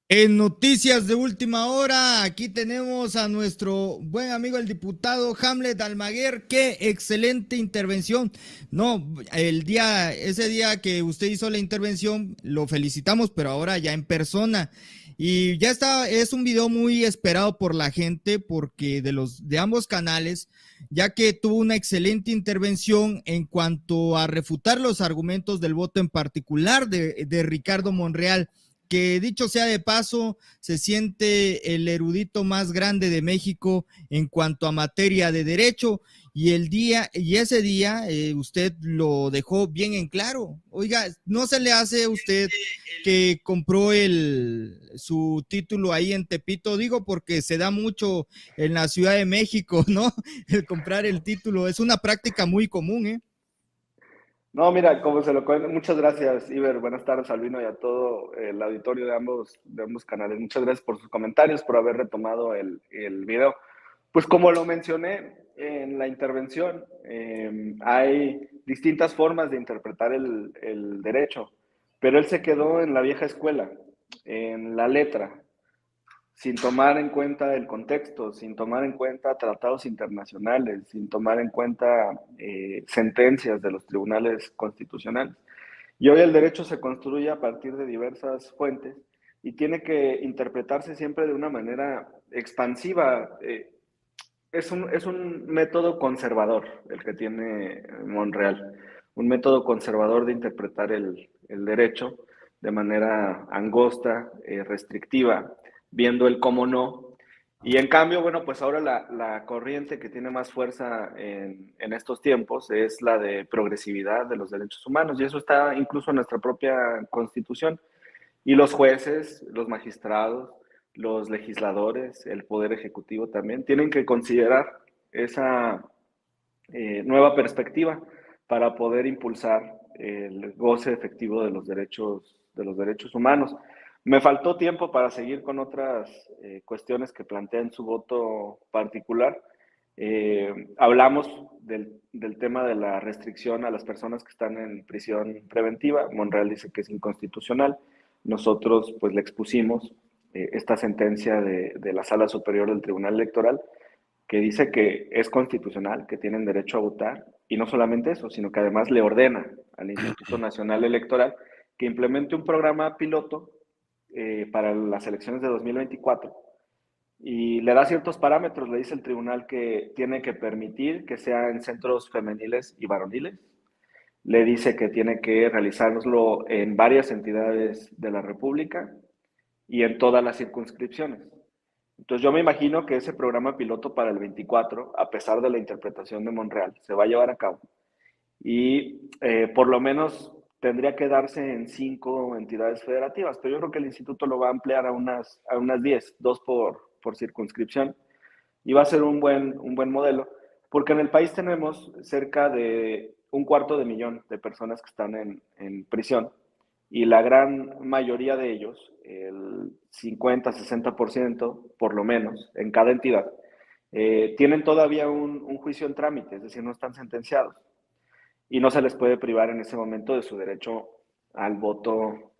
En noticias de última hora, aquí tenemos a nuestro buen amigo el diputado Hamlet Almaguer. Qué excelente intervención. No, ese día que usted hizo la intervención, lo felicitamos, pero ahora ya en persona. Y ya está, es un video muy esperado por la gente, porque de ambos canales, ya que tuvo una excelente intervención en cuanto a refutar los argumentos del voto en particular de Ricardo Monreal, que dicho sea de paso, se siente el erudito más grande de México en cuanto a materia de derecho, y ese día usted lo dejó bien en claro. Oiga, ¿no se le hace a usted que compró su título ahí en Tepito? Digo porque se da mucho en la Ciudad de México, ¿no? El comprar el título es una práctica muy común, ¿eh? No, mira, como se lo cuento, muchas gracias, Iber. Buenas tardes, Albino, y a todo el auditorio de ambos canales. Muchas gracias por sus comentarios, por haber retomado el video. Pues como lo mencioné en la intervención, hay distintas formas de interpretar el derecho, pero él se quedó en la vieja escuela, en la letra, sin tomar en cuenta el contexto, sin tomar en cuenta tratados internacionales, sin tomar en cuenta sentencias de los tribunales constitucionales. Y hoy el derecho se construye a partir de diversas fuentes y tiene que interpretarse siempre de una manera expansiva. Es un método conservador el que tiene Monreal, un método conservador de interpretar el derecho de manera angosta, restrictiva, viendo el cómo no. Y en cambio, bueno, pues ahora la corriente que tiene más fuerza en estos tiempos es la de progresividad de los derechos humanos, y eso está incluso en nuestra propia Constitución. Y los jueces, los magistrados, los legisladores, el poder ejecutivo también, tienen que considerar esa nueva perspectiva para poder impulsar el goce efectivo de los derechos humanos. Me faltó tiempo para seguir con otras cuestiones que plantea en su voto particular. Hablamos del tema de la restricción a las personas que están en prisión preventiva. Monreal dice que es inconstitucional. Nosotros pues le expusimos esta sentencia de la Sala Superior del Tribunal Electoral, que dice que es constitucional, que tienen derecho a votar, y no solamente eso, sino que además le ordena al Instituto Nacional Electoral que implemente un programa piloto para las elecciones de 2024, y le da ciertos parámetros. Le dice el tribunal que tiene que permitir que sea en centros femeniles y varoniles, le dice que tiene que realizarlo en varias entidades de la República y en todas las circunscripciones. Entonces yo me imagino que ese programa piloto para el 24, a pesar de la interpretación de Monreal, se va a llevar a cabo, y por lo menos tendría que darse en 5 entidades federativas, pero yo creo que el instituto lo va a ampliar a unas 10, dos por circunscripción, y va a ser un buen modelo, porque en el país tenemos cerca de 250,000 de personas que están en prisión, y la gran mayoría de ellos, el 50-60% por lo menos, en cada entidad, tienen todavía un juicio en trámite, es decir, no están sentenciados, y no se les puede privar en ese momento de su derecho al voto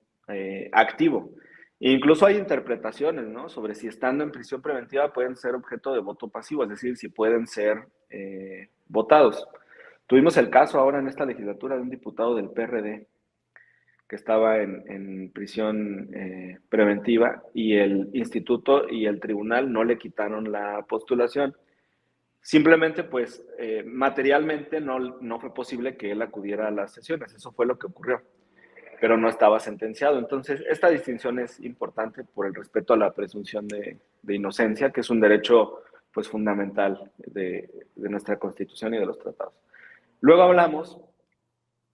activo. E incluso hay interpretaciones, ¿no?, sobre si estando en prisión preventiva pueden ser objeto de voto pasivo, es decir, si pueden ser votados. Tuvimos el caso ahora en esta legislatura de un diputado del PRD que estaba en prisión preventiva, y el instituto y el tribunal no le quitaron la postulación. Simplemente, pues, materialmente no fue posible que él acudiera a las sesiones. Eso fue lo que ocurrió, pero no estaba sentenciado. Entonces, esta distinción es importante por el respeto a la presunción de inocencia, que es un derecho, pues, fundamental de nuestra Constitución y de los tratados. Luego hablamos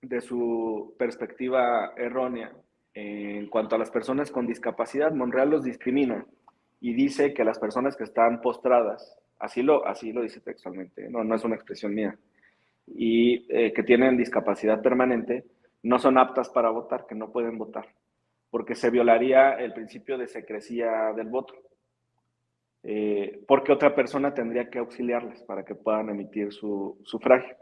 de su perspectiva errónea en cuanto a las personas con discapacidad. Monreal los discrimina y dice que las personas que están postradas, así lo dice textualmente, no es una expresión mía, y que tienen discapacidad permanente, no son aptas para votar, que no pueden votar, porque se violaría el principio de secrecía del voto, porque otra persona tendría que auxiliarles para que puedan emitir su sufragio.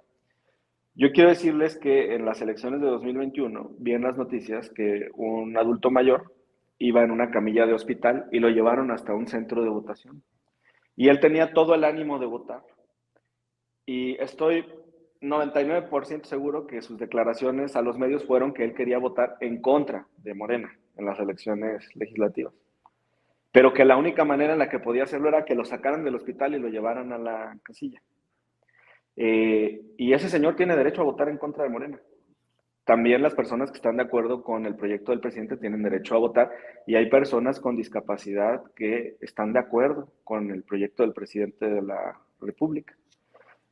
Yo quiero decirles que en las elecciones de 2021 vi en las noticias que un adulto mayor iba en una camilla de hospital y lo llevaron hasta un centro de votación. Y él tenía todo el ánimo de votar. Y estoy 99% seguro que sus declaraciones a los medios fueron que él quería votar en contra de Morena en las elecciones legislativas. Pero que la única manera en la que podía hacerlo era que lo sacaran del hospital y lo llevaran a la casilla. Y ese señor tiene derecho a votar en contra de Morena. También las personas que están de acuerdo con el proyecto del presidente tienen derecho a votar y hay personas con discapacidad que están de acuerdo con el proyecto del presidente de la República.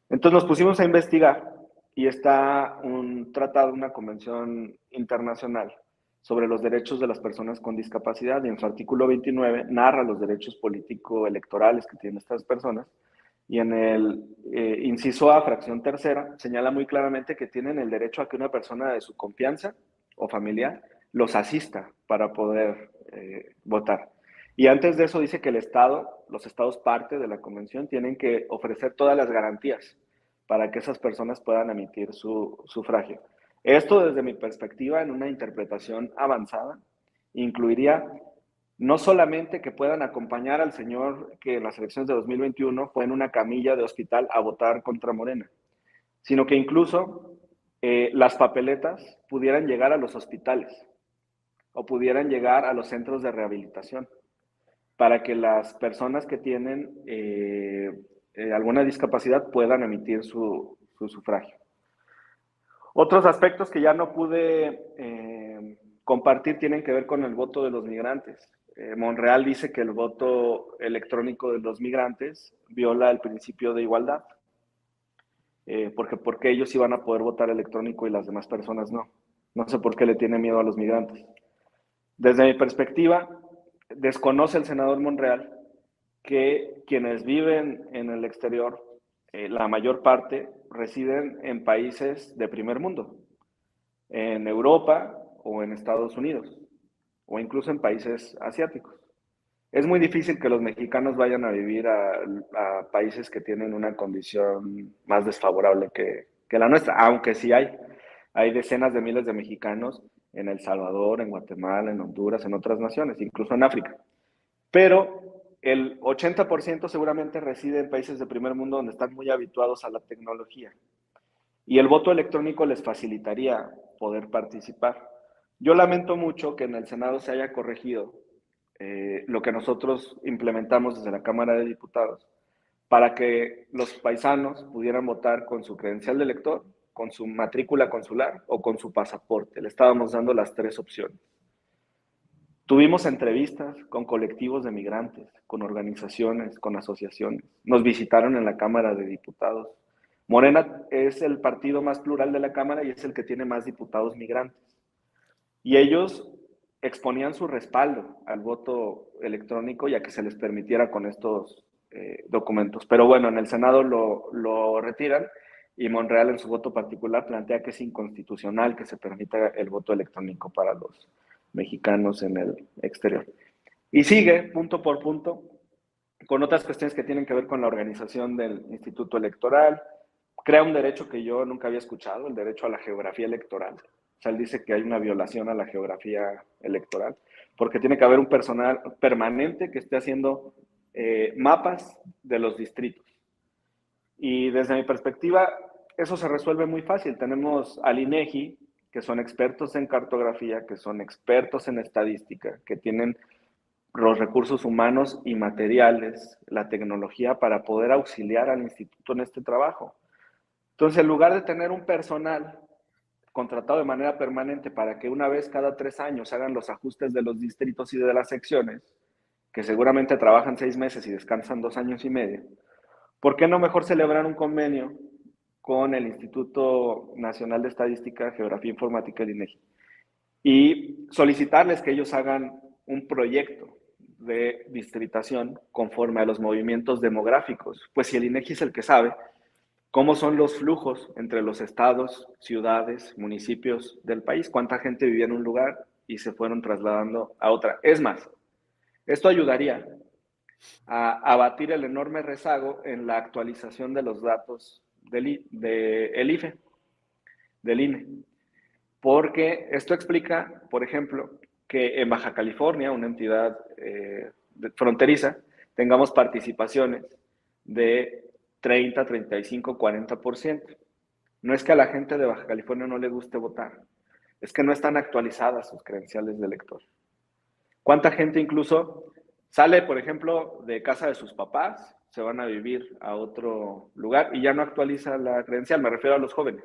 Entonces nos pusimos a investigar y está un tratado, una convención internacional sobre los derechos de las personas con discapacidad y en su artículo 29 narra los derechos político-electorales que tienen estas personas y en el inciso A, fracción tercera, señala muy claramente que tienen el derecho a que una persona de su confianza o familiar los asista para poder votar. Y antes de eso dice que el Estado, los Estados parte de la convención, tienen que ofrecer todas las garantías para que esas personas puedan emitir su sufragio. Esto, desde mi perspectiva, en una interpretación avanzada, incluiría no solamente que puedan acompañar al señor que en las elecciones de 2021 fue en una camilla de hospital a votar contra Morena, sino que incluso las papeletas pudieran llegar a los hospitales o pudieran llegar a los centros de rehabilitación para que las personas que tienen alguna discapacidad puedan emitir su sufragio. Otros aspectos que ya no pude compartir tienen que ver con el voto de los migrantes. Monreal dice que el voto electrónico de los migrantes viola el principio de igualdad, porque ellos iban a poder votar electrónico y las demás personas no. No sé por qué le tiene miedo a los migrantes. Desde mi perspectiva, desconoce el senador Monreal que quienes viven en el exterior, la mayor parte, residen en países de primer mundo, en Europa o en Estados Unidos, o incluso en países asiáticos. Es muy difícil que los mexicanos vayan a vivir a países que tienen una condición más desfavorable que la nuestra, aunque sí hay decenas de miles de mexicanos en El Salvador, en Guatemala, en Honduras, en otras naciones, incluso en África. Pero el 80% seguramente reside en países de primer mundo donde están muy habituados a la tecnología. Y el voto electrónico les facilitaría poder participar. Yo lamento mucho que en el Senado se haya corregido lo que nosotros implementamos desde la Cámara de Diputados para que los paisanos pudieran votar con su credencial de elector, con su matrícula consular o con su pasaporte. Le estábamos dando las tres opciones. Tuvimos entrevistas con colectivos de migrantes, con organizaciones, con asociaciones. Nos visitaron en la Cámara de Diputados. Morena es el partido más plural de la Cámara y es el que tiene más diputados migrantes. Y ellos exponían su respaldo al voto electrónico y a que se les permitiera con estos documentos. Pero bueno, en el Senado lo retiran y Monreal en su voto particular plantea que es inconstitucional que se permita el voto electrónico para los mexicanos en el exterior. Y sigue punto por punto con otras cuestiones que tienen que ver con la organización del Instituto Electoral. Crea un derecho que yo nunca había escuchado, el derecho a la geografía electoral. O sea, él dice que hay una violación a la geografía electoral, porque tiene que haber un personal permanente que esté haciendo mapas de los distritos. Y desde mi perspectiva, eso se resuelve muy fácil. Tenemos al INEGI, que son expertos en cartografía, que son expertos en estadística, que tienen los recursos humanos y materiales, la tecnología para poder auxiliar al instituto en este trabajo. Entonces, en lugar de tener un personal contratado de manera permanente para que una vez cada 3 años hagan los ajustes de los distritos y de las secciones, que seguramente trabajan 6 meses y descansan 2 años y medio, ¿por qué no mejor celebrar un convenio con el Instituto Nacional de Estadística, Geografía Informática y INEGI y solicitarles que ellos hagan un proyecto de distritación conforme a los movimientos demográficos? Pues si el INEGI es el que sabe cómo son los flujos entre los estados, ciudades, municipios del país, cuánta gente vivía en un lugar y se fueron trasladando a otra. Es más, esto ayudaría a abatir el enorme rezago en la actualización de los datos del IFE, del INE, porque esto explica, por ejemplo, que en Baja California, una entidad fronteriza, tengamos participaciones de 30, 35, 40%. No es que a la gente de Baja California no le guste votar, es que no están actualizadas sus credenciales de elector. ¿Cuánta gente incluso sale, por ejemplo, de casa de sus papás, se van a vivir a otro lugar y ya no actualiza la credencial? Me refiero a los jóvenes.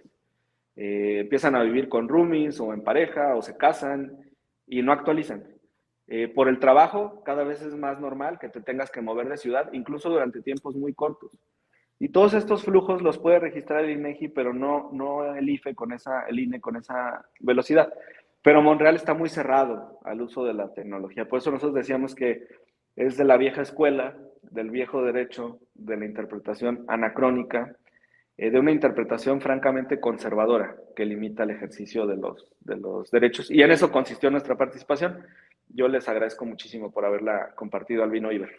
Empiezan a vivir con roomies o en pareja o se casan y no actualizan. Por el trabajo, cada vez es más normal que te tengas que mover de ciudad, incluso durante tiempos muy cortos. Y todos estos flujos los puede registrar el INEGI, pero no el IFE con el INE con esa velocidad. Pero Monreal está muy cerrado al uso de la tecnología. Por eso nosotros decíamos que es de la vieja escuela, del viejo derecho, de la interpretación anacrónica, de una interpretación francamente conservadora que limita el ejercicio de los derechos. Y en eso consistió nuestra participación. Yo les agradezco muchísimo por haberla compartido, Albino Iber.